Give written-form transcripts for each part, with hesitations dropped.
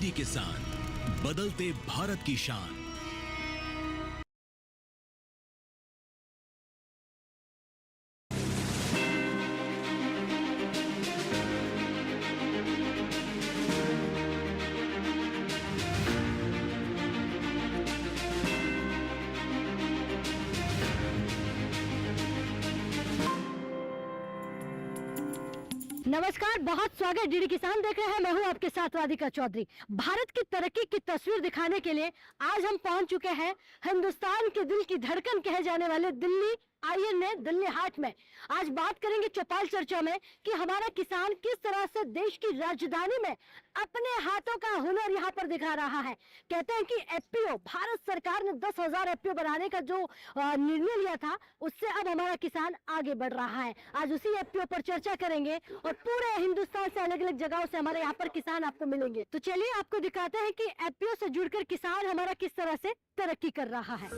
DD किसान, बदलते भारत की शान। नमस्कार, बहुत स्वागत। डीडी किसान देख रहे हैं, मैं हूं आपके साथ राधिका चौधरी। भारत की तरक्की की तस्वीर दिखाने के लिए आज हम पहुंच चुके हैं हिंदुस्तान के दिल की धड़कन कहे जाने वाले दिल्ली आईएन में, दिल्ली हाट में। आज बात करेंगे चौपाल चर्चा में कि हमारा किसान किस तरह से देश की राजधानी में अपने हाथों का हुनर यहाँ पर दिखा रहा है। कहते हैं कि एफपीओ, भारत सरकार ने 10,000 एफपीओ बनाने का जो निर्णय लिया था, उससे अब हमारा किसान आगे बढ़ रहा है। आज उसी एफपीओ पर चर्चा करेंगे और पूरे हिंदुस्तान से अलग अलग जगहों से हमारे यहाँ पर किसान आपको मिलेंगे। तो चलिए आपको दिखाते हैं कि एफपीओ से जुड़कर किसान हमारा किस तरह से तरक्की कर रहा है।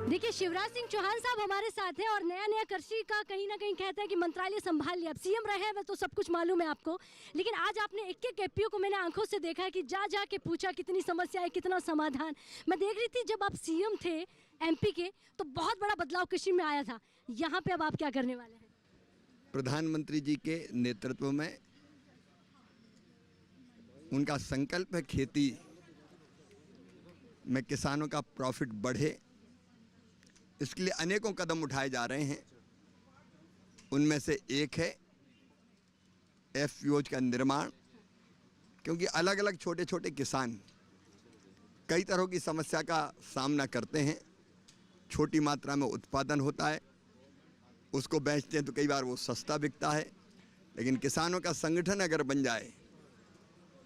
देखिए, शिवराज सिंह चौहान साहब हमारे साथ हैं और नया कृषि का कहीं ना कहीं कहते हैं कि मंत्रालय संभाल लिया। अब सीएम रहे हैं तो सब कुछ मालूम है आपको, लेकिन आज आपने एक एक एफपीओ को मैंने आंखों से देखा है कि जा के पूछा कितनी समस्या है, कितना समाधान। मैं देख रही थी जब आप सीएम थे एमपी के तो बहुत बड़ा बदलाव कृषि में आया था। यहाँ पे अब आप क्या करने वाले हैं? प्रधानमंत्री जी के नेतृत्व में उनका संकल्प है खेती में किसानों का प्रॉफिट बढ़े, इसके लिए अनेकों कदम उठाए जा रहे हैं। उनमें से एक है एफपीओज का निर्माण, क्योंकि अलग अलग छोटे छोटे किसान कई तरह की समस्या का सामना करते हैं। छोटी मात्रा में उत्पादन होता है, उसको बेचते हैं तो कई बार वो सस्ता बिकता है, लेकिन किसानों का संगठन अगर बन जाए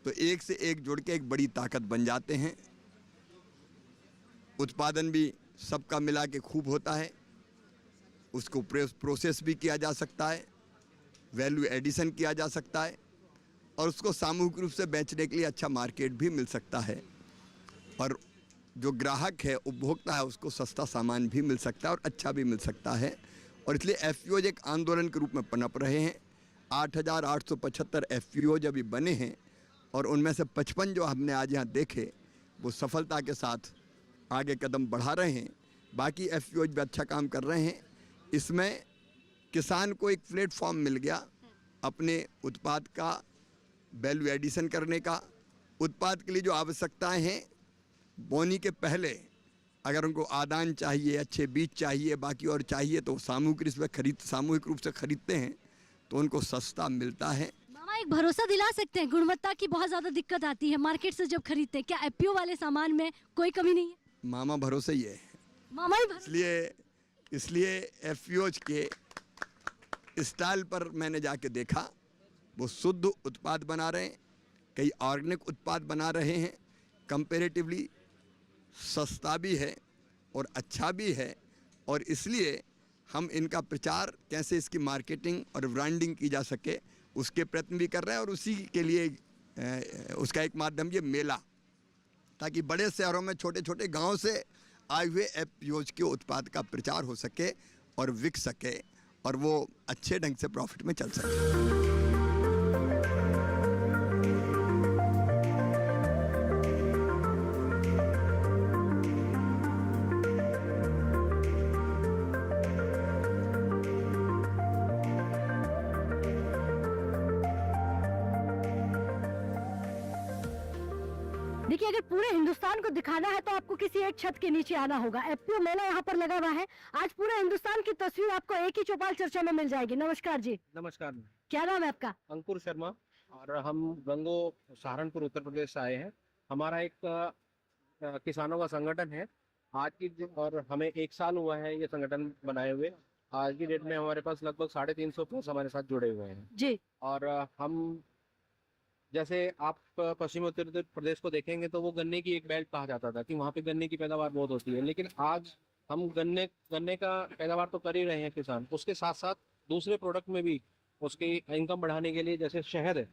तो एक से एक जुड़ के एक बड़ी ताकत बन जाते हैं। उत्पादन भी सबका मिला के खूब होता है, उसको प्रोसेस भी किया जा सकता है, वैल्यू एडिशन किया जा सकता है और उसको सामूहिक रूप से बेचने के लिए अच्छा मार्केट भी मिल सकता है और जो ग्राहक है, उपभोक्ता है, उसको सस्ता सामान भी मिल सकता है और अच्छा भी मिल सकता है। और इसलिए एफपीओज एक आंदोलन के रूप में पनप रहे हैं। 8,875 एफपीओज अभी बने हैं और उनमें से 55 जो हमने आज यहाँ देखे वो सफलता के साथ आगे कदम बढ़ा रहे हैं। बाकी एफपीओज भी अच्छा काम कर रहे हैं। इसमें किसान को एक प्लेटफॉर्म मिल गया अपने उत्पाद का वैल्यू एडिशन करने का। उत्पाद के लिए जो आवश्यकताएं हैं, बोनी के पहले अगर उनको आदान चाहिए, अच्छे बीज चाहिए, बाकी और चाहिए तो सामूहिक रूप से खरीदते हैं तो उनको सस्ता मिलता है। मामा, एक भरोसा दिला सकते हैं, गुणवत्ता की बहुत ज़्यादा दिक्कत आती है मार्केट से जब खरीदते हैं, क्या एफपीओ वाले सामान में कोई कमी नहीं है? मामा भरोसा ही है, मामा ही इसलिए एफपीओज के स्टाइल पर मैंने जाके देखा, वो शुद्ध उत्पाद बना रहे हैं, कई ऑर्गेनिक उत्पाद बना रहे हैं, कंपैरेटिवली सस्ता भी है और अच्छा भी है। और इसलिए हम इनका प्रचार कैसे, इसकी मार्केटिंग और ब्रांडिंग की जा सके, उसके प्रयत्न भी कर रहे हैं। और उसी के लिए उसका एक माध्यम ये मेला, ताकि बड़े शहरों में छोटे छोटे गांव से आए हुए एफपीओज के उत्पाद का प्रचार हो सके और बिक सके और वो अच्छे ढंग से प्रॉफिट में चल सके। देखिए, अगर पूरे हिंदुस्तान को दिखाना है तो आपको किसी एक छत के नीचे आना होगा। एफपीओ मेला यहाँ पर लगा हुआ है। आज पूरे हिंदुस्तान की तस्वीर आपको एक ही चौपाल चर्चा में मिल जाएगी। नमस्कार जी। नमस्कार। क्या नाम है आपका? अंकुर शर्मा, और हम गंगो सहारनपुर उत्तर प्रदेश से आए हैं। हमारा एक किसानों का संगठन है आज की, और हमें 1 साल हुआ है ये संगठन बनाए हुए। आज की डेट में हमारे पास लगभग 350 प्लस हमारे साथ जुड़े हुए हैं जी। और हम, जैसे आप पश्चिमी उत्तर प्रदेश को देखेंगे तो वो गन्ने की एक बेल्ट कहा जाता था कि वहाँ पे गन्ने की पैदावार बहुत होती है, लेकिन आज हम गन्ने का पैदावार तो कर ही रहे हैं किसान, उसके साथ साथ दूसरे प्रोडक्ट में भी उसकी इनकम बढ़ाने के लिए, जैसे शहद है,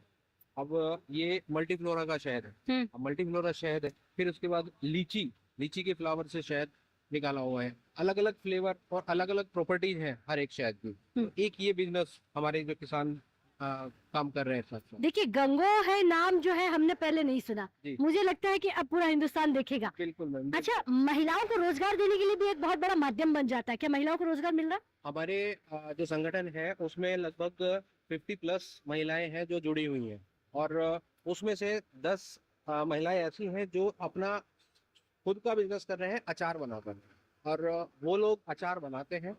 अब ये मल्टीफ्लोरा का शहद है, अब मल्टीफ्लोरा शहद है, फिर उसके बाद लीची के फ्लावर से शहद निकाला हुआ है, अलग अलग फ्लेवर और अलग अलग प्रॉपर्टीज हैं हर एक शहद की। तो एक ये बिजनेस हमारे जो किसान काम कर रहे हैं साथ साथ। देखिए, गंगो है नाम जो है हमने पहले नहीं सुना, जी। मुझे लगता है कि अब पूरा हिंदुस्तान देखेगा। बिल्कुल मैम। अच्छा, महिलाओं को रोजगार देने के लिए भी एक बहुत बड़ा माध्यम बन जाता है, क्या महिलाओं को रोजगार मिल रहा है? हमारे जो संगठन है उसमें लगभग 50+ महिलाएं हैं जो जुड़ी हुई हैं, और उसमें से 10 महिलाएं ऐसी हैं जो अपना खुद का बिजनेस कर रहे हैं अचार बनाकर, और वो लोग अचार बनाते हैं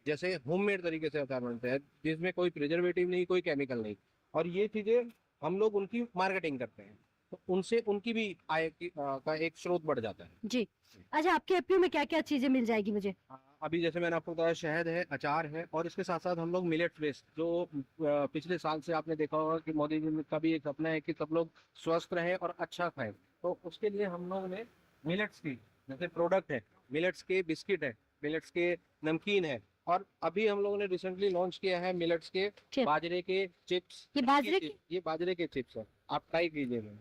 जैसे होममेड तरीके से अचार बनते हैं, जिसमें कोई प्रिजर्वेटिव नहीं, कोई केमिकल नहीं, और ये चीजें हम लोग उनकी मार्केटिंग करते हैं, तो उनसे उनकी भी आय का एक स्रोत बढ़ जाता है। जी। अच्छा, आपके एपीयू में क्या क्या चीजें मिल जाएगी मुझे? अभी जैसे मैंने आपको बताया, शहद है, अचार है, और इसके साथ साथ हम लोग मिलेट बेस्ड, जो पिछले साल से आपने देखा होगा कि मोदी जी का भी एक सपना है कि सब लोग स्वस्थ रहें और अच्छा खाएं, तो उसके लिए हम लोग ने मिलेट्स की जैसे प्रोडक्ट है, मिलेट्स के बिस्किट है, मिलेट्स के नमकीन है, और अभी हम लोगों ने रिसेंटली लॉन्च किया है मिलेट्स के बाजरे के चिप्स। ये बाजरे के चिप्स है, आप ट्राई कीजिएगा।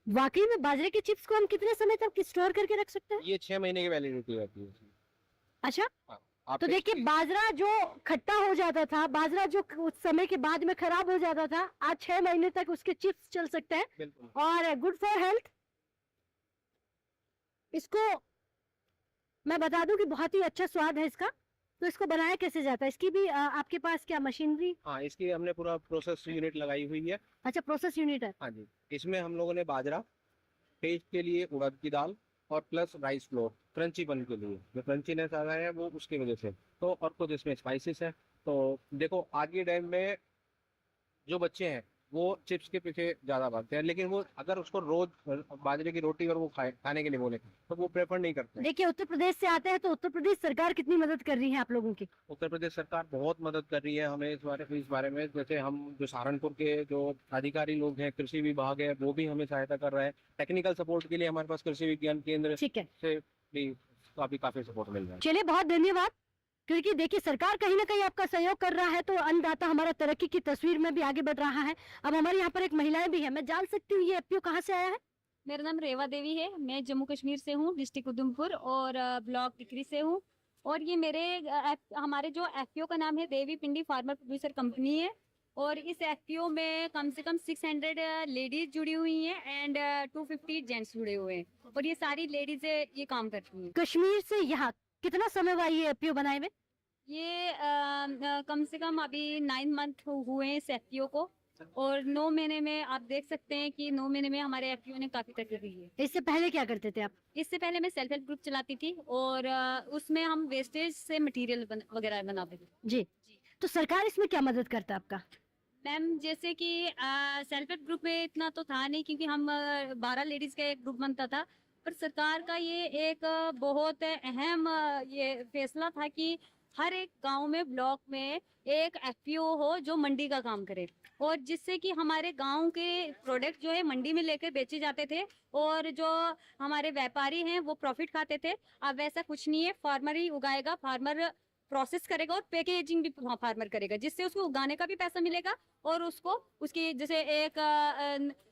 वाकई में बाजरे के चिप्स को हम कितने समय तक स्टोर करके रख सकते हैं? ये 6 महीने की वैलिडिटी रहती है। अच्छा, आप तो देखिए, बाजरा जो खट्टा हो जाता था, बाजरा जो उस समय के बाद में खराब हो जाता था, आज 6 महीने तक उसके चिप्स चल सकते हैं। बिल्कुल। और गुड फॉर हेल्थ। इसको मैं बता दूं कि बहुत ही अच्छा स्वाद है इसका। तो इसको बनाया कैसे जाता है? इसकी भी आपके पास क्या मशीनरी? हाँ, इसकी हमने पूरा प्रोसेस यूनिट लगाई हुई है। अच्छा, प्रोसेस यूनिट है। हाँ जी, इसमें हम लोगों ने बाजरा, टेस्ट के लिए उड़द की दाल, और प्लस राइस फ्लोर क्रंचीपन के लिए, जो क्रंचीनेस आ रहा है वो उसकी वजह से, तो और कुछ इसमें स्पाइसेस है। तो देखो, आज के टाइम में जो बच्चे हैं वो चिप्स के पीछे ज्यादा भागते हैं, लेकिन वो अगर उसको रोज बाजरे की रोटी और वो खाने के लिए बोले तो वो प्रेफर नहीं करते हैं। देखिए, उत्तर प्रदेश से आते हैं, तो उत्तर प्रदेश सरकार कितनी मदद कर रही है आप लोगों की? उत्तर प्रदेश सरकार बहुत मदद कर रही है हमें इस बारे में। जैसे हम जो सहारनपुर के जो अधिकारी लोग हैं, कृषि विभाग है, वो भी हमें सहायता कर रहा है। टेक्निकल सपोर्ट के लिए हमारे पास कृषि विज्ञान केंद्र ठीक है, से भी काफी सपोर्ट मिल रहा है। चलिए, बहुत धन्यवाद। क्योंकि देखिए, सरकार कहीं ना कहीं आपका सहयोग कर रहा है, तो अन्नदाता हमारा तरक्की की तस्वीर में भी आगे बढ़ रहा है। अब हमारे यहाँ पर एक महिलाएं भी है, मैं जान सकती हूँ ये एपीओ कहाँ से आया है? मेरा नाम रेवा देवी है, मैं जम्मू कश्मीर से हूँ, डिस्ट्रिक्ट उधमपुर और ब्लॉक टिकरी से हूँ। और ये हमारे जो एफपीओ का नाम है देवी पिंडी फार्मर प्रोड्यूसर कंपनी है, और इस एफपीओ में कम से कम 600 लेडीज जुड़ी हुई हैं एंड 250 जेंट्स जुड़े हुए हैं, और ये सारी लेडीज ये काम करती हैं। कश्मीर से यहाँ कितना समय हुआ ये एपीओ बनाए हुए? ये कम से कम अभी 9 मंथ हुए हैं इस एफपीओ को, और 9 महीने में आप देख सकते हैं कि 9 महीने में हमारे एफपीओ ने काफी तरक्की की है। इससे पहले क्या करते थे आप? इससे पहले मैं सेल्फ हेल्प ग्रुप चलाती थी, और उसमें हम वेस्टेज से मटेरियल वगैरह बनाते थे। जी। तो सरकार इसमें क्या मदद करता है आपका? मैम, जैसे कि सेल्फ हेल्प ग्रुप में इतना तो था नहीं, क्योंकि हम 12 लेडीज का एक ग्रुप बनता था, पर सरकार का ये एक बहुत अहम ये फैसला था कि हर एक गांव में, ब्लॉक में एक एफपीओ हो जो मंडी का काम करे, और जिससे कि हमारे गांव के प्रोडक्ट जो है मंडी में लेकर बेचे जाते थे, और जो हमारे व्यापारी हैं वो प्रॉफिट खाते थे। अब वैसा कुछ नहीं है, फार्मर ही उगाएगा, फार्मर प्रोसेस करेगा और पैकेजिंग भी फार्मर करेगा, जिससे उसको उगाने का भी पैसा मिलेगा, और उसको उसकी जैसे एक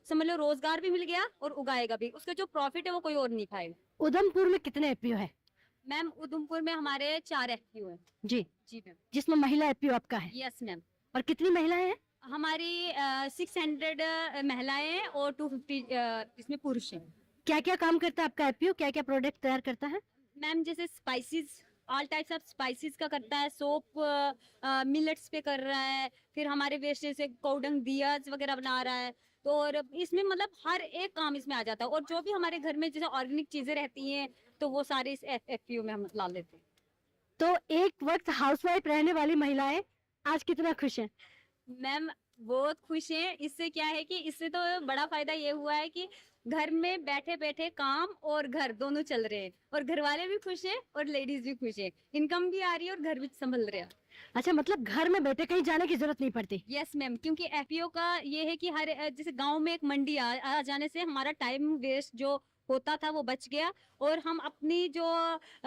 समझ लो रोजगार भी मिल गया, और उगाएगा भी, उसका जो प्रॉफिट है वो कोई और नहीं खाएगा। उधमपुर में कितने एपीओ है? मैम, उधमपुर में हमारे 4 एफपीओ है। जी जी मैम। जिसमें महिला एपीओ आपका है? Yes ma'am. और कितनी महिलाएं हैं? हमारी 600 महिलाएं हैं और 250 इसमें पुरुष हैं। क्या क्या काम करता है आपका एपीओ? क्या क्या प्रोडक्ट तैयार करता है? मैम, जैसे spices, all types of spices का करता है, सोप मिलेट्स पे कर रहा है, फिर हमारे वेस्टेज से कोडंग दियाज वगैरह बना रहा है, तो और इसमें मतलब हर एक काम इसमें आ जाता है। और जो भी हमारे घर में जैसे ऑर्गेनिक चीजें रहती हैं, तो वो सारे इस एफपीओ में हम ला लेते हैं। तो एक वक्त हाउसवाइफ रहने वाली महिलाएं आज कितना खुश हैं? मैम, बहुत खुश हैं। इससे क्या है कि इससे तो बड़ा फायदा ये हुआ है कि घर में बैठे बैठे काम और घर दोनों चल रहे हैं, और घर वाले भी खुश हैं और लेडीज भी खुश हैं, इनकम भी आ रही है और घर भी संभल रहे हैं। अच्छा, मतलब घर में बैठे कहीं जाने की जरूरत नहीं पड़ती? यस मैम, क्योंकि एफपीओ का ये है कि हर जैसे गांव में एक मंडी आ जाने से हमारा टाइम वेस्ट जो होता था वो बच गया, और हम अपनी जो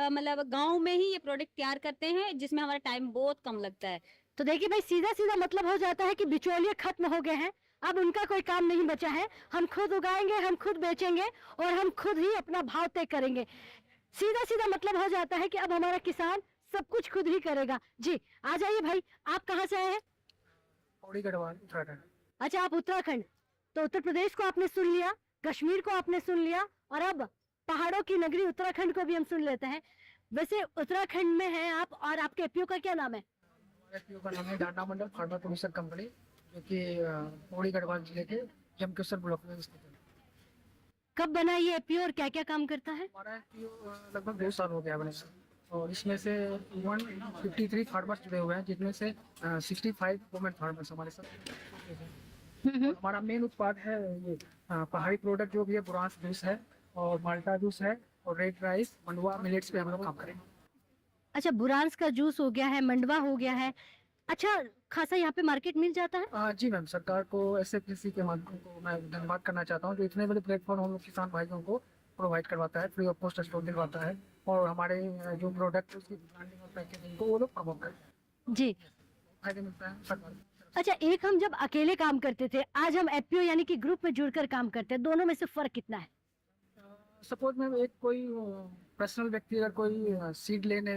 मतलब गांव में ही ये प्रोडक्ट तैयार करते हैं, जिसमें हमारा टाइम बहुत कम लगता है। तो देखिए भाई, सीधा सीधा मतलब हो जाता है कि बिचौलिए खत्म हो गए हैं, अब उनका कोई काम नहीं बचा है। हम खुद उगाएंगे, हम खुद बेचेंगे और हम खुद ही अपना भाव तय करेंगे। सीधा सीधा मतलब हो जाता है कि अब हमारा किसान सब कुछ खुद ही करेगा। जी आ जाइए भाई, आप कहाँ से आए हैं? पौड़ी गढ़वाल उत्तराखंड। अच्छा, आप उत्तराखंड। तो उत्तर प्रदेश को आपने सुन लिया, कश्मीर को आपने सुन लिया, और अब पहाड़ों की नगरी उत्तराखंड को भी हम सुन लेते हैं। वैसे उत्तराखंड में हैं आप, और आपके एपीओ का क्या नाम है? एपीओ का नाम है डाटा मंडल फार्मा प्रोड्यूसर कंपनी, जो कि पौड़ी गढ़वाल जिले के जमकेश्वर ब्लॉक में स्थित है। कब बना ये एपीओ और क्या क्या काम करता है? हमारा एपीओ लगभग 2 साल हो गया बने से, और इसमें से 153 फार्मर्स जुड़े हुए हैं, जिनमें से 65 वुमेन फार्मर्स हमारे साथ। हमारा मेन उत्पाद है ये पहाड़ी प्रोडक्ट जो भी है, बुरांस जूस है और माल्टा जूस है और रेड राइस मंडुआ मिलेट्स पे हम लोग काम करेंगे। अच्छा, बुरांस का जूस हो गया है, मंडवा हो गया है। अच्छा खासा यहाँ पे मार्केट मिल जाता है? जी मैम, सरकार को एसएफपीसी के माध्यम को मैं धन्यवाद करना चाहता हूँ, जो इतने बड़े प्लेटफॉर्म हम लोग किसान भाइयों को प्रोवाइड करवाता है, फ्री ऑफ कॉस्ट स्टोर दिलवाता है, और हमारे जो प्रोडक्ट उसकी ब्रांडिंग और पैकेजिंग को वो लोग प्रमोट करते हैं। जी, फायदे मिलता है सरकार को। अच्छा, एक हम जब अकेले काम करते थे, आज हम एपीओ यानी कि ग्रुप में जुड़कर काम करते हैं, दोनों में से फर्क कितना है? सपोज में एक कोई पर्सनल व्यक्ति अगर कोई सीड लेने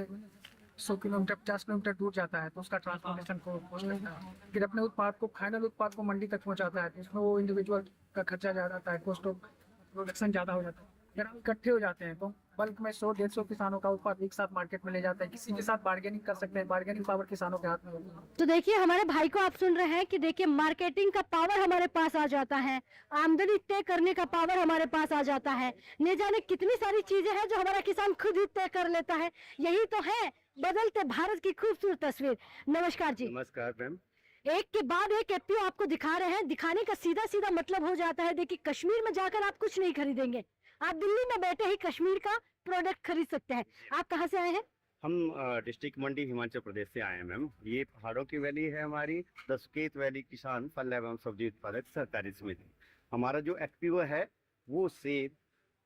100 किलोमीटर 50 किलोमीटर दूर जाता है, तो उसका ट्रांसपोर्टेशन को कॉस्ट लगता है। फिर अपने उत्पाद को, फाइनल उत्पाद को मंडी तक पहुंचाता है, तो इसमें वो इंडिविजुअल का खर्चा ज़्यादा आता है, कॉस्ट ऑफ प्रोडक्शन ज़्यादा हो जाता है। अगर हम इकट्ठे हो जाते हैं तो बल्क में 100-150 किसानों का उत्पाद एक साथ मार्केट में ले जाते हैं, किसी के साथ बार्गेनिंग कर सकते हैं, बार्गेनिंग पावर किसानों के हाथ में होती है। तो देखिए हमारे भाई को आप सुन रहे हैं कि देखिए मार्केटिंग का पावर हमारे पास आ जाता है, आमदनी तय करने का पावर हमारे पास आ जाता है, न जाने कितनी सारी चीजें हैं जो हमारा किसान खुद ही तय कर लेता है। यही तो है बदलते भारत की खूबसूरत तस्वीर। नमस्कार जी। नमस्कार मैम। एक के बाद एक एपीओ आपको दिखा रहे हैं, दिखाने का सीधा सीधा मतलब हो जाता है, देखिए कश्मीर में जाकर आप कुछ नहीं खरीदेंगे, आप दिल्ली में बैठे ही कश्मीर का प्रोडक्ट खरीद सकते हैं। आप कहाँ से आए हैं? हम डिस्ट्रिक्ट मंडी हिमाचल प्रदेश से आए हैं मैम। ये पहाड़ों की वैली है हमारी, द सुकेत वैली किसान फल एवं सब्जी उत्पादक सहकारी समिति। हमारा जो एफपीओ है वो सेब,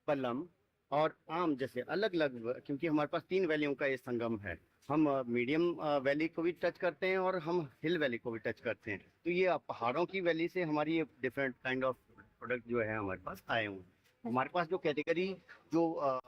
पलम और आम जैसे अलग अलग, क्योंकि हमारे पास 3 वैलियों का ये संगम है। हम मीडियम वैली को भी टच करते हैं और हम हिल वैली को भी टच करते हैं। तो ये पहाड़ों की वैली से हमारी ये डिफरेंट काइंड ऑफ प्रोडक्ट जो है हमारे पास आए हुए हैं। हमारे पास जो कैटेगरी जो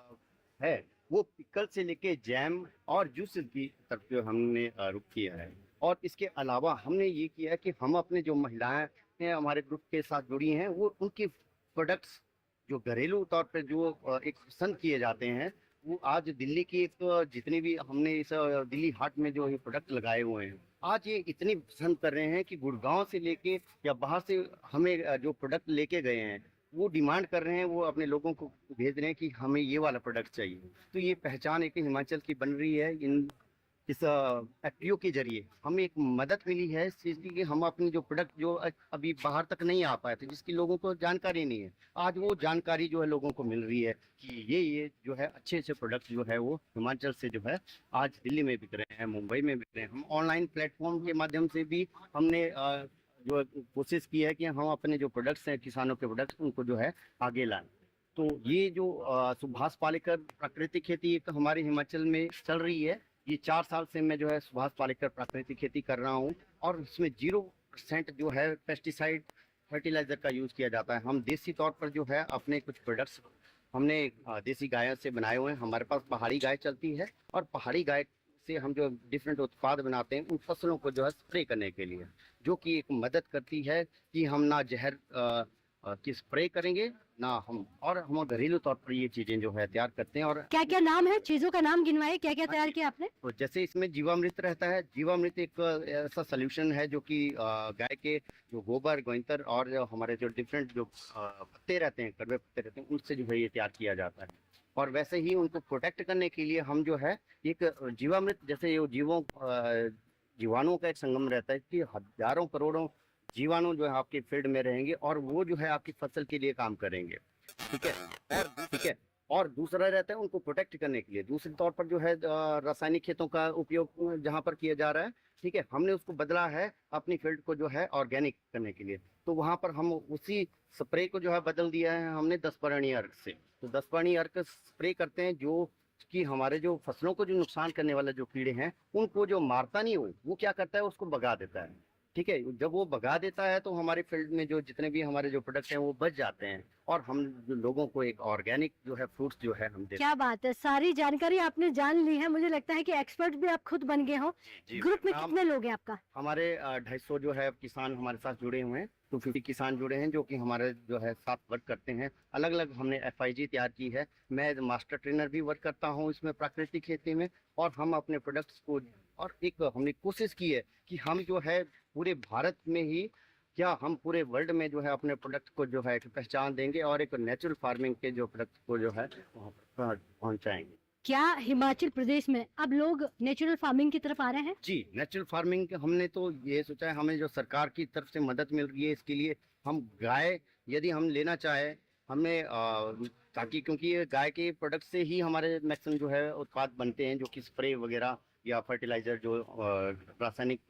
है वो पिकल से लेके जैम और जूसेस की तरफ जो हमने रुख किया है। और इसके अलावा हमने ये किया है कि हम अपने जो महिलाएं हैं हमारे ग्रुप के साथ जुड़ी हैं, वो उनके प्रोडक्ट्स जो घरेलू तौर पे जो एक पसंद किए जाते हैं, वो आज दिल्ली की एक जितनी भी हमने इस दिल्ली हाट में जो ये प्रोडक्ट लगाए हुए हैं, आज ये इतनी पसंद कर रहे हैं कि गुड़गांव से लेके या बाहर से हमें जो प्रोडक्ट लेके गए हैं वो डिमांड कर रहे हैं, वो अपने लोगों को भेज रहे हैं कि हमें ये वाला प्रोडक्ट चाहिए। तो ये पहचान एक हिमाचल की बन रही है। इस एफपीओ के जरिए हमें एक मदद मिली है इस चीज़ की कि हम अपने जो प्रोडक्ट जो अभी बाहर तक नहीं आ पाए थे, जिसकी लोगों को जानकारी नहीं है, आज वो जानकारी जो है लोगों को मिल रही है कि ये जो है अच्छे प्रोडक्ट जो है वो हिमाचल से जो है आज दिल्ली में बिक रहे हैं, मुंबई में बिक रहे हैं। हम ऑनलाइन प्लेटफॉर्म के माध्यम से भी हमने जो कोशिश की है कि हम अपने जो प्रोडक्ट्स हैं, किसानों के प्रोडक्ट्स, उनको जो है आगे लाएं। तो ये जो सुभाष पालेकर प्राकृतिक खेती एक हमारे हिमाचल में चल रही है, ये 4 साल से मैं जो है सुभाष पालेकर प्राकृतिक खेती कर रहा हूँ, और इसमें 0% जो है पेस्टिसाइड फर्टिलाइजर का यूज़ किया जाता है। हम देसी तौर पर जो है अपने कुछ प्रोडक्ट्स हमने देसी गायों से बनाए हुए हैं। हमारे पास पहाड़ी गाय चलती है, और पहाड़ी गाय से हम जो डिफरेंट उत्पाद बनाते हैं उन फसलों को जो है स्प्रे करने के लिए, जो कि एक मदद करती है कि हम ना जहर की स्प्रे करेंगे ना हम घरेलू तौर पर ये चीजें जो है तैयार करते हैं। और क्या क्या नाम है चीजों का, नाम गिनवाइए, क्या क्या तैयार किया आपने? तो जैसे इसमें जीवामृत रहता है। जीवामृत एक ऐसा सोल्यूशन है जो कि गाय के जो गोबर, गोइंतर और जो हमारे जो डिफरेंट जो पत्ते रहते हैं, कड़वे पत्ते रहते हैं, उनसे जो है ये तैयार किया जाता है। और वैसे ही उनको प्रोटेक्ट करने के लिए हम जो है एक जीवामृत, जैसे ये जीवाणुओं का एक संगम रहता है कि हजारों करोड़ों जीवाणु जो है आपके फील्ड में रहेंगे और वो जो है आपकी फसल के लिए काम करेंगे। ठीक है। और दूसरा रहता है उनको प्रोटेक्ट करने के लिए। दूसरे तौर पर जो है रासायनिक खेतों का उपयोग जहाँ पर किया जा रहा है, ठीक है, हमने उसको बदला है अपनी फील्ड को जो है ऑर्गेनिक करने के लिए। तो वहाँ पर हम उसी स्प्रे को जो है बदल दिया है हमने 10 परणी अर्क से। तो 10 परणी अर्क स्प्रे करते हैं जो कि हमारे जो फसलों को जो नुकसान करने वाले जो कीड़े हैं उनको जो मारता नहीं हो, वो क्या करता है उसको भगा देता है, ठीक है। जब वो भगा देता है तो हमारे फील्ड में जो जितने भी हमारे जो प्रोडक्ट हैं वो बच जाते हैं और हम जो लोगों को एक ऑर्गेनिक जो है फ्रूट्स जो है हम देते हैं। क्या बात है, सारी जानकारी आपने जान ली है। मुझे लगता है कि एक्सपर्ट भी आप खुद बन गए हो। जी, ग्रुप में हम- कितने लोग हैं आपका? हमारे 250 जो है किसान हमारे साथ जुड़े हुए हैं। 250 किसान जुड़े हैं जो कि हमारे जो है साथ वर्क करते हैं। अलग अलग हमने FIG तैयार की है। मैं मास्टर ट्रेनर भी वर्क करता हूँ इसमें प्राकृतिक खेती में। और हम अपने प्रोडक्ट्स को और एक हमने कोशिश की है कि हम जो है पूरे भारत में ही क्या हम पूरे वर्ल्ड में जो है अपने प्रोडक्ट को जो है पहचान देंगे और एक नेचुरल फार्मिंग के जो प्रोडक्ट को जो है वहाँ पर पहुँचाएंगे। क्या हिमाचल प्रदेश में अब लोग नेचुरल फार्मिंग की तरफ आ रहे हैं? जी, नेचुरल फार्मिंग हमने तो ये सोचा है, हमें जो सरकार की तरफ से मदद मिल रही है इसके लिए हम गाय यदि हम लेना चाहे हमने ताकि क्योंकि ये गाय के प्रोडक्ट से ही हमारे मैक्सिमम जो है उत्पाद बनते हैं जो कि स्प्रे वगैरह या फर्टिलाइजर जो रासायनिक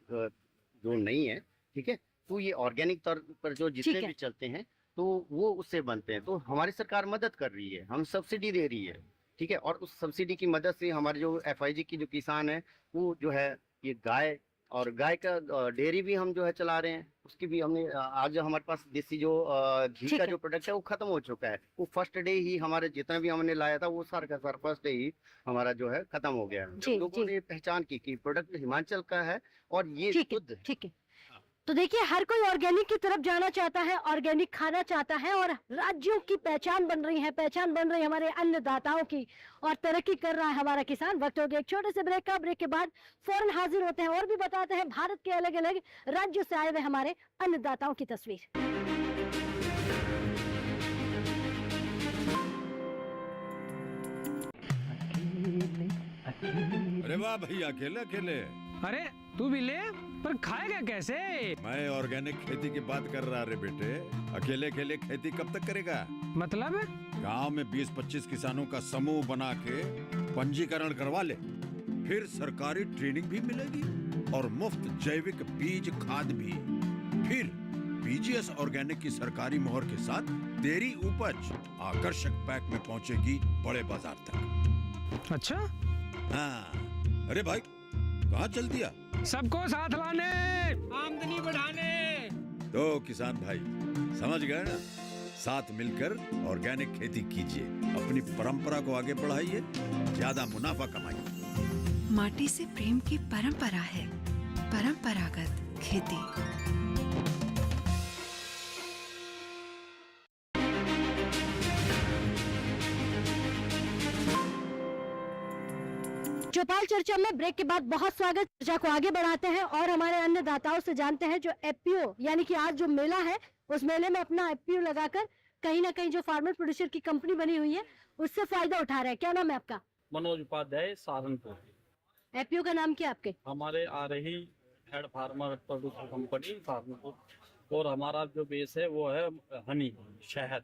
जो नहीं है, ठीक है। तो ये ऑर्गेनिक तौर पर जो जितने ठीक है। भी चलते हैं तो वो उससे बनते हैं। तो हमारी सरकार मदद कर रही है, हम सब्सिडी दे रही है, ठीक है। और उस सब्सिडी की मदद से हमारे जो FIG की जो किसान है वो जो है ये गाय और गाय का डेयरी भी हम जो है चला रहे हैं। उसकी भी हमने आज हमारे पास देसी जो घी ठीक का है। जो प्रोडक्ट है वो खत्म हो चुका है। वो फर्स्ट डे ही हमारे जितना भी हमने लाया था वो सारा का सारा फर्स्ट डे ही हमारा जो है खत्म हो गया है। जी, लोगों जी। ने पहचान की कि प्रोडक्ट हिमाचल का है और ये ठीक शुद्ध है, है। ठीक है। तो देखिए, हर कोई ऑर्गेनिक की तरफ जाना चाहता है, ऑर्गेनिक खाना चाहता है और राज्यों की पहचान बन रही है, पहचान बन रही है हमारे अन्नदाताओं की और तरक्की कर रहा है हमारा किसान। वक्त हो गया एक छोटे से ब्रेक का। ब्रेक के बाद फौरन हाजिर होते हैं और भी बताते हैं भारत के अलग अलग राज्यों से आए हुए हमारे अन्नदाताओं की तस्वीर। अरे वाह भैया, अकेले अकेले। अरे तू भी ले, पर खाएगा कैसे? मैं ऑर्गेनिक खेती की बात कर रहा रे बेटे। अकेले अकेले खेती कब तक करेगा? मतलब? गांव में 20-25 किसानों का समूह बना के पंजीकरण करवा ले, फिर सरकारी ट्रेनिंग भी मिलेगी और मुफ्त जैविक बीज खाद भी। फिर BGS ऑर्गेनिक की सरकारी मोहर के साथ तेरी उपज आकर्षक पैक में पहुंचेगी बड़े बाजार तक। अच्छा, हाँ। अरे भाई, कहाँ चल दिया? सबको साथ लाने, आमदनी बढ़ाने। तो किसान भाई समझ गए ना? साथ मिलकर ऑर्गेनिक खेती कीजिए, अपनी परंपरा को आगे बढ़ाइए, ज्यादा मुनाफा कमाइए। माटी से प्रेम की परंपरा है परंपरागत खेती। चौपाल चर्चा में ब्रेक के बाद बहुत स्वागत। चर्चा को आगे बढ़ाते हैं और हमारे अन्नदाताओं से जानते हैं जो FPO यानी कि आज जो मेला है उस मेले में अपना FPO लगाकर कहीं ना कहीं जो फार्मर प्रोड्यूसर की कंपनी बनी हुई है उससे फायदा उठा रहे हैं। क्या नाम है आपका? मनोज उपाध्याय, सहारनपुर। FPO का नाम क्या है आपके? हमारे आ रही head farmer producer company Saharanpur और हमारा जो बेस है वो है हनी, शहद।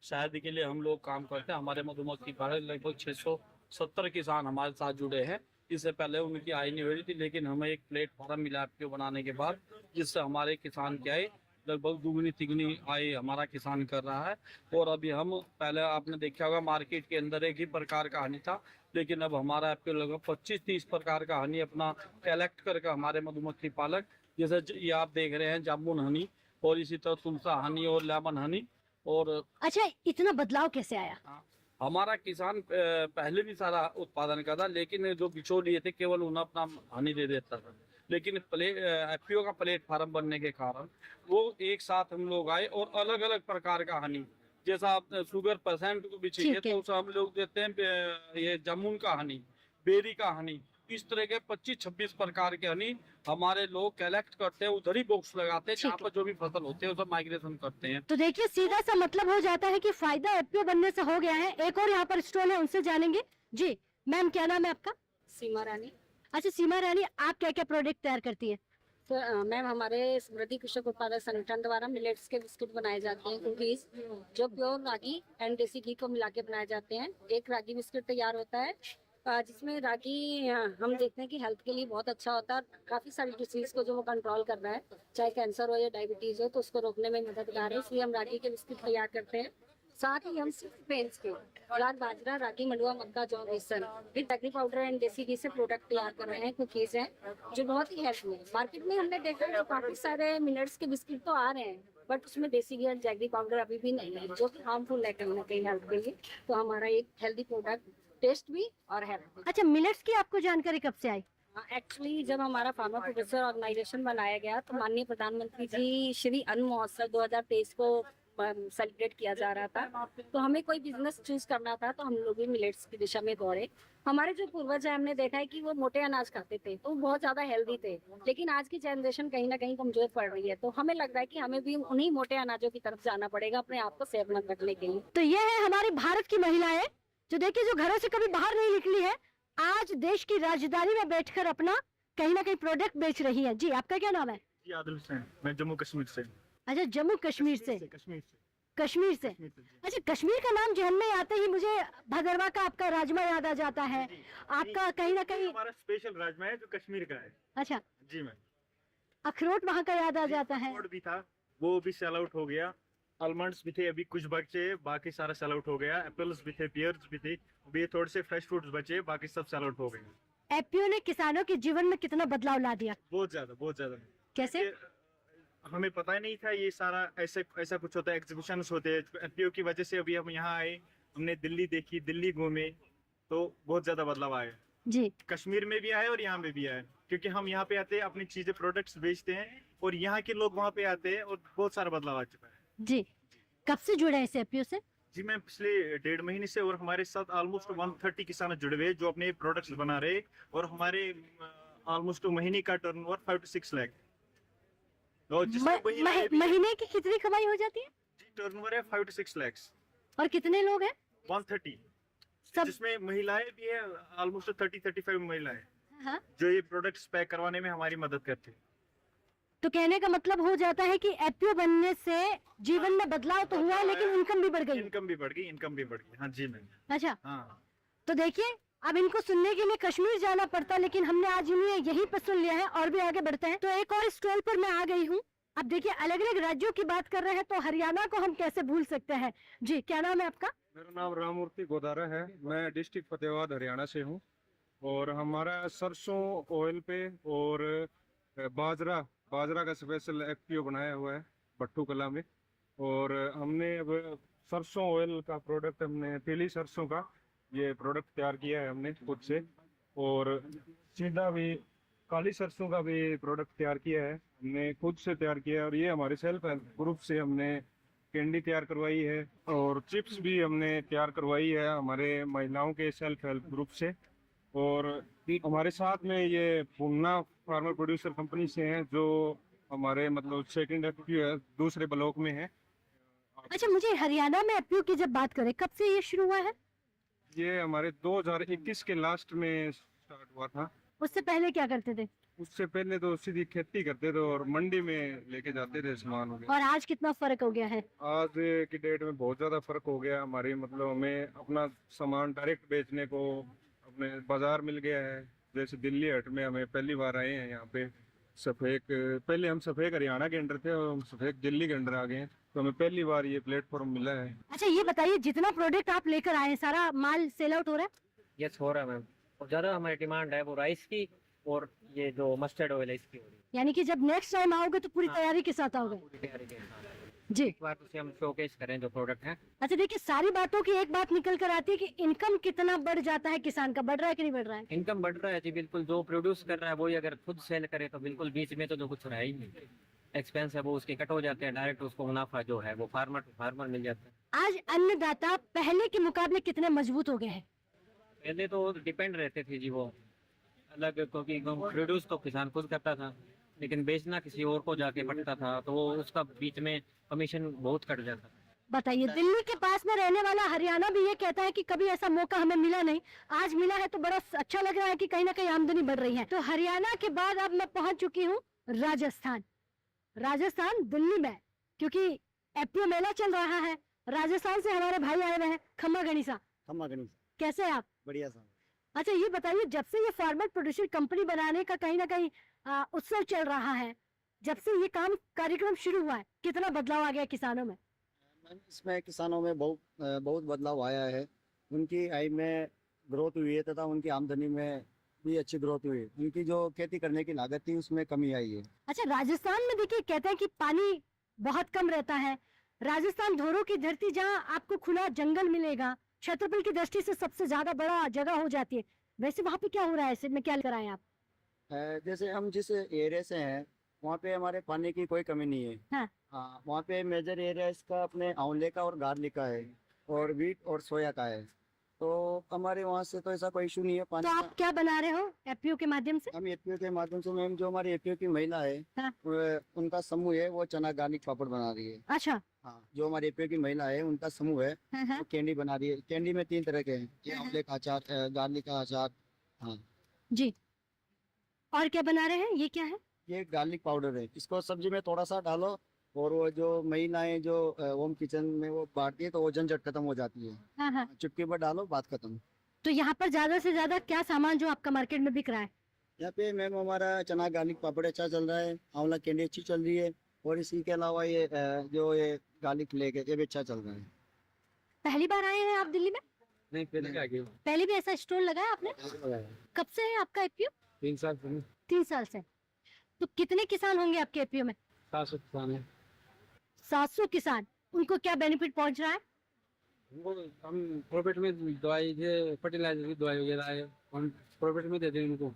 शहद के लिए हम लोग काम करते हैं। हमारे मधुमक्खी पालन लगभग 670 किसान हमारे साथ जुड़े हैं। इससे पहले उनकी आय नहीं हो रही थी, लेकिन हमें एक प्लेटफॉर्म मिला FPO बनाने के बाद, जिससे हमारे किसान की आय लगभग दुगनी तिगनी आय हमारा किसान कर रहा है। और अभी हम पहले आपने देखा होगा मार्केट के अंदर एक ही प्रकार का हनी था, लेकिन अब हमारा FPO लगभग 25-30 प्रकार का हनी अपना कलेक्ट करके हमारे मधुमक्खी पालक, जैसे ये आप देख रहे हैं जामुन हनी और इसी तरह तुलसा हनी और लेमन हनी। और अच्छा, इतना बदलाव कैसे आया? हमारा किसान पहले भी सारा उत्पादन करता, लेकिन जो बिचौलिए लिए थे केवल उन्हें अपना हनी दे देता था। लेकिन FPO का प्लेटफार्म बनने के कारण वो एक साथ हम लोग आए और अलग अलग प्रकार का हनी, जैसा शुगर पेशेंट को भी चाहिए तो उसे हम लोग देते हैं ये जामुन का हनी, बेरी का हनी, इस तरह के 25-26 प्रकार के हनी हमारे लोग कलेक्ट करते हैं। उधर ही बॉक्स लगाते हैं जहाँ पर जो भी फसल होते हैं उसे माइग्रेशन करते हैं। तो देखिए, सीधा सा मतलब हो जाता है कि फायदा FPO बनने से हो गया है। एक और यहाँ पर स्टॉल है, उनसे जानेंगे। जी मैम, क्या नाम है आपका? सीमा रानी। अच्छा सीमा रानी, आप क्या क्या प्रोडक्ट तैयार करती है? तो मैम हमारे समृद्धि कृषक उत्पादक संगठन द्वारा मिलेट्स के बिस्कुट बनाए जाते हैं, कुकीज जो प्योर रागी एंड देसी घी को मिला के बनाए जाते हैं। एक रागी बिस्कुट तैयार होता है जिसमें रागी हम देखते हैं कि हेल्थ के लिए बहुत अच्छा होता है और काफ़ी सारी डिसीज को जो वो कंट्रोल कर रहा है, चाहे कैंसर हो या डायबिटीज़ हो तो उसको रोकने में मददगार है, इसलिए हम रागी के बिस्कुट तैयार करते हैं। साथ ही हम सिर्फ पेंस के ज्वार, बाजरा, रागी, मंडुआ, मक्का, जौ, बेसन विद एग्री पाउडर एंड देसी घी से प्रोडक्ट तैयार कर रहे हैं, कुकीज हैं जो बहुत ही हेल्थ में। मार्केट में हमने देखा है काफ़ी सारे मिलेट्स के बिस्किट तो आ रहे हैं बट उसमें देसी घी और जैगरी पाउडर अभी भी नहीं है, जो कि हार्मफुल है कहीं ना कहीं हेल्थ के लिए। तो हमारा एक हेल्दी प्रोडक्ट, टेस्ट भी और हेल्थ। अच्छा, मिलेट्स की आपको जानकारी कब से आई? एक्चुअली जब हमारा फार्मा प्रोड्यूसर ऑर्गेनाइजेशन बनाया गया तो माननीय प्रधानमंत्री जी श्री अन्न महोत्सव 2023 को सेलिब्रेट किया जा रहा था, तो हमें कोई बिजनेस चूज करना था तो हम लोग भी मिलेट्स की दिशा में दौड़े। हमारे जो पूर्वज हैं हमने देखा है कि वो मोटे अनाज खाते थे तो बहुत ज्यादा हेल्दी थे, लेकिन आज की जनरेशन कहीं ना कहीं कमजोर पड़ रही है, तो हमें लग रहा है कि हमें भी उन्हीं मोटे अनाजों की तरफ जाना पड़ेगा अपने आप को सेहतमंद रखने के लिए। तो ये है हमारे भारत की महिलाएं जो देखिए जो घरों से कभी बाहर नहीं निकली है, आज देश की राजधानी में बैठकर अपना कहीं ना कहीं प्रोडक्ट बेच रही है। जी, आपका क्या नाम है? जी आदिल हुसैन, मैं जम्मू कश्मीर से। अच्छा, जम्मू कश्मीर से। कश्मीर से। अच्छा, कश्मीर का नाम जहन में आते ही मुझे भदरवा का आपका राजमा याद आ जाता है। आपका कहीं ना कहीं हमारा स्पेशल राजमा है जो कश्मीर का है। अच्छा जी मैम। अखरोट वहाँ का याद आ जाता है। अखरोट भी था, वो भी सेल आउट हो गया। आलमंड्स भी थे, अभी कुछ बचे, बाकी सारा सेल आउट हो गया। एप्पल्स भी थे, पियर्स भी थे, अभी थोड़े से फ्रेश फ्रूट्स बचे, बाकी सब सेल आउट हो गए। एपीओ ने किसानों के जीवन में कितना बदलाव ला दिया? बहुत ज्यादा, बहुत ज्यादा। कैसे? हमें पता ही नहीं था ये सारा ऐसा कुछ होता है, एग्जीबिशन होते हैं। एपीओ की वजह से अभी हम यहाँ आए, हमने दिल्ली देखी, दिल्ली घूमे, तो बहुत ज्यादा बदलाव आया जी। कश्मीर में भी आए और यहाँ में भी आए, क्योंकि हम यहाँ पे आते हैं, अपनी चीजें प्रोडक्ट्स बेचते हैं और यहाँ के लोग वहाँ पे आते हैं और बहुत सारा बदलाव आ चुका है। जी, कब से जुड़े हैं इस एपीओ से? जी मैं पिछले 1.5 महीने से, और हमारे साथ ऑलमोस्ट 130 किसान जुड़े हुए जो अपने प्रोडक्ट्स बना रहे, और हमारे ऑलमोस्ट महीने का टर्नओवर 5 to 6 लाख। महीने की कितनी कमाई हो जाती है? जी टर्नओवर है 5 to 6 लाख। और कितने लोग हैं? 130, सब जिसमें महिलाएं भी है, ऑलमोस्ट 30-35 महिलाएं हाँ? जो ये प्रोडक्ट्स पैक करवाने में हमारी मदद करते हैं। तो कहने का मतलब हो जाता है कि एपीओ बनने से जीवन में बदलाव तो हुआ है, लेकिन इनकम भी बढ़ गई। इनकम भी बढ़ गई। हाँ जी मैम। अच्छा हाँ, तो देखिए, अब इनको सुनने के लिए कश्मीर जाना पड़ता, लेकिन हमने आज इन्हें यहीं पर सुन लिया है और भी आगे बढ़ते हैं। तो एक और स्टॉल पर मैं आ गई हूँ। अब देखिए, अलग अलग राज्यों की बात कर रहे हैं तो हरियाणा को हम कैसे भूल सकते हैं। जी, क्या नाम है आपका? मेरा नाम राममूर्ति गोदारा है, मैं डिस्ट्रिक्ट फतेहाबाद हरियाणा से हूँ। और हमारा सरसों ऑयल पे और बाजरा का स्पेशल एफपीओ बनाया हुआ है भट्टू कला में। और हमने अब सरसों ऑयल का प्रोडक्ट, हमने पीली सरसों का ये प्रोडक्ट तैयार किया है हमने खुद से। और सीधा भी काली सरसों का भी प्रोडक्ट तैयार किया है, हमने खुद से तैयार किया है। और ये हमारे सेल्फ हेल्प ग्रुप से हमने कैंडी तैयार करवाई है और चिप्स भी हमने तैयार करवाई है हमारे महिलाओं के सेल्फ हेल्प ग्रुप से। और हमारे साथ में ये पूना फार्मर प्रोड्यूसर कंपनी से हैं, जो हमारे मतलब सेकंड एफपीओ है, दूसरे ब्लॉक में है। अच्छा, मुझे हरियाणा में एपीओ की जब बात करें, कब से ये शुरू हुआ है? ये हमारे 2021 के लास्ट में स्टार्ट हुआ था। उससे पहले क्या करते थे? उससे पहले तो सीधी खेती करते थे और मंडी में लेके जाते थे सामान वगैरह। और आज कितना फर्क हो गया है? आज की डेट में बहुत ज्यादा फर्क हो गया। हमारी मतलब हमें अपना सामान डायरेक्ट बेचने को अपने बाजार मिल गया है। जैसे दिल्ली हट में हमें पहली बार आए हैं यहाँ पे सफेद, पहले हम सफेद हरियाणा के अंडर थे और हम सफेद दिल्ली के अंडर आ गए हैं, तो हमें पहली बार ये प्लेटफॉर्म मिला है। अच्छा, ये बताइए, जितना प्रोडक्ट आप लेकर आए हैं सारा माल सेल आउट हो रहा है? यस, हो रहा है मैम। और ज्यादा हमारी डिमांड है वो राइस की और ये जो मस्टर्ड ऑयल है इसकी हो रही है। यानी कि जब नेक्स्ट टाइम आओगे तो पूरी तैयारी के साथ आओगे? पूरी तैयारी के साथ जी। एक बार उसे हम शोकेस करें जो प्रोडक्ट है। अच्छा देखिए, सारी बातों की एक बात निकल कर आती है कि इनकम कितना बढ़ जाता है किसान का, बढ़ रहा है कि नहीं बढ़ रहा है? इनकम बढ़ रहा है जी, बिल्कुल। जो प्रोड्यूस कर रहा है वही अगर खुद सेल करे तो बिल्कुल बीच में तो जो कुछ रहा ही नहीं, एक्सपेंस है वो उसके कट हो जाते हैं, डायरेक्ट उसको मुनाफा जो है वो फार्मर टू फार्मर मिल जाता है। आज अन्नदाता पहले के मुकाबले कितने मजबूत हो गए हैं? पहले तो डिपेंड रहते थे जी वो अलग, क्योंकि प्रोड्यूस तो किसान खुद करता था, लेकिन बेचना किसी और को जाके पड़ता था, तो वो उसका बीच में कमीशन बहुत कट जाता। बताइए, दिल्ली के पास में रहने वाला हरियाणा भी ये कहता है कि कभी ऐसा मौका हमें मिला नहीं, आज मिला है तो बड़ा अच्छा लग रहा है कि कहीं ना कहीं आमदनी बढ़ रही है। तो हरियाणा के बाद अब मैं पहुंच चुकी हूँ राजस्थान। राजस्थान दिल्ली में, क्योंकि एपीओ मेला चल रहा है। राजस्थान से हमारे भाई आए हुए हैं, खम्मा गणिसा। कैसे हैं आप? बढ़िया साहब। अच्छा ये बताइए, जब से ये फार्मर प्रोड्यूसर कंपनी बनाने का कहीं ना कहीं उत्सव चल रहा है, जब से ये कार्यक्रम शुरू हुआ है, कितना बदलाव आ गया किसानों में? इसमें किसानों में बहुत बदलाव आया है। उनकी आय में ग्रोथ हुई है तथा उनकी आमदनी में भी अच्छी ग्रोथ हुई है। उनकी जो खेती करने की लागत थी उसमें कमी आई है। अच्छा, राजस्थान में देखिए कहते हैं कि पानी बहुत कम रहता है। राजस्थान धोरों की धरती, जहाँ आपको खुला जंगल मिलेगा, क्षेत्रफल की दृष्टि से सबसे ज्यादा बड़ा जगह हो जाती है। वैसे वहाँ पे क्या हो रहा है, इसमें क्या लेकर आए आप? जैसे हम जिस एरिया से हैं वहाँ पे हमारे पानी की कोई कमी नहीं है। हाँ। वहाँ पे मेजर एरिया इसका अपने आंवले का और गार्लिक का है और व्हीट और सोया का है। तो हमारे वहाँ से तो ऐसा कोई इशू नहीं है पानी तो आप क्या बना रहे हो एपीओ के माध्यम से? हम एपीओ के माध्यम से मैम, जो हमारी एपीओ की महिला है हाँ। उनका समूह है, वो चना गार्लिक पापड़ बना रही है। अच्छा। हाँ, जो हमारे एपीओ की महिला है उनका समूह है, हाँ। वो कैंडी बना रही है। कैंडी में 3 तरह के हैं, ये आंवले का अचार, गार्लिक का अचार। हाँ जी। और क्या बना रहे हैं, ये क्या है? ये गार्लिक पाउडर है, इसको सब्जी में थोड़ा सा डालो और वो जो महिलाएं जो होम किचन में वो बांटती है तो वो झंझट खत्म हो जाती है। हाँ। चुटकी पर डालो, बात खत्म। तो यहाँ पर ज्यादा से ज्यादा क्या सामान जो आपका मार्केट में बिक रहा है? यहाँ पे मैम हमारा चना गार्लिक पापड़ अच्छा चल रहा है, आंवला कैंडी अच्छी चल रही है और इसी के अलावा ये जो ये गार्लिक फ्लेक है ये भी अच्छा चल रहा है। पहली बार आए हैं आप दिल्ली में? नहीं, पहले भी ऐसा स्टोर लगाया आपने? कब से है आपका एपीओ? 3 साल 3 साल से। तो कितने किसान होंगे आपके एपीओ में? 700 किसान है। 700 किसान, उनको क्या बेनिफिट पहुंच रहा है? हम प्रॉफिट में दवाई, फर्टिलाइजर की दवाई वगैरह है, हम प्रॉफिट में देते हैं उनको।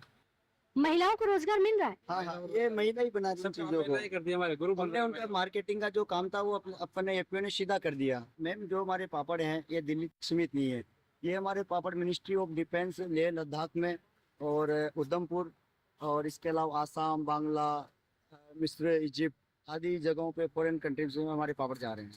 महिलाओं को रोजगार मिल रहा है? हाँ, ये महिला ही बना दी चीजों को, कर दिया हमारे ग्रुप। हमने उनका मार्केटिंग का जो काम था वो अपने एपीओ ने सीधा कर दिया। मैम जो हमारे पापड़ हैं ये दिल्ली सीमित नहीं है, ये हमारे पापड़ ministry of defence Leh Ladakh में और उधमपुर और इसके अलावा आसाम, बांग्ला, मिस्र, इजिप्ट आदि जगहों पे फॉरेन कंट्रीज में हमारे पापड़ जा रहे हैं।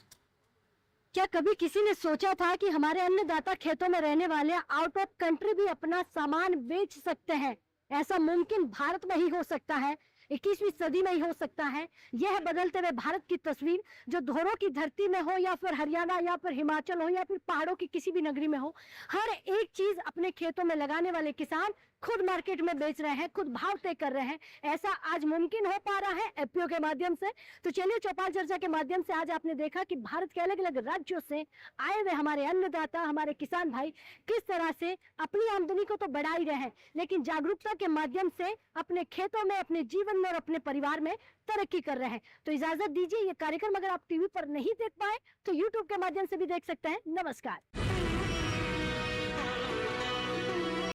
क्या कभी किसी ने सोचा था कि हमारे अन्नदाता खेतों में रहने वाले आउट ऑफ कंट्री भी अपना सामान बेच सकते हैं? ऐसा मुमकिन भारत में ही हो सकता है, 21वीं सदी में ही हो सकता है। यह है बदलते हुए भारत की तस्वीर, जो धोरों की धरती में हो या फिर हरियाणा या फिर हिमाचल हो या फिर पहाड़ों की किसी भी नगरी में हो, हर एक चीज अपने खेतों में लगाने वाले किसान खुद मार्केट में बेच रहे हैं, खुद भाव तय कर रहे हैं। ऐसा आज मुमकिन हो पा रहा है एपीओ के माध्यम से। तो चलिए, चौपाल चर्चा के माध्यम से आज आपने देखा कि भारत के अलग अलग राज्यों से आए हुए हमारे अन्नदाता, हमारे किसान भाई किस तरह से अपनी आमदनी को तो बढ़ा ही रहे हैं, लेकिन जागरूकता के माध्यम से अपने खेतों में, अपने जीवन में और अपने परिवार में तरक्की कर रहे हैं। तो इजाजत दीजिए, ये कार्यक्रम अगर आप टीवी पर नहीं देख पाए तो यूट्यूब के माध्यम से भी देख सकते हैं। नमस्कार।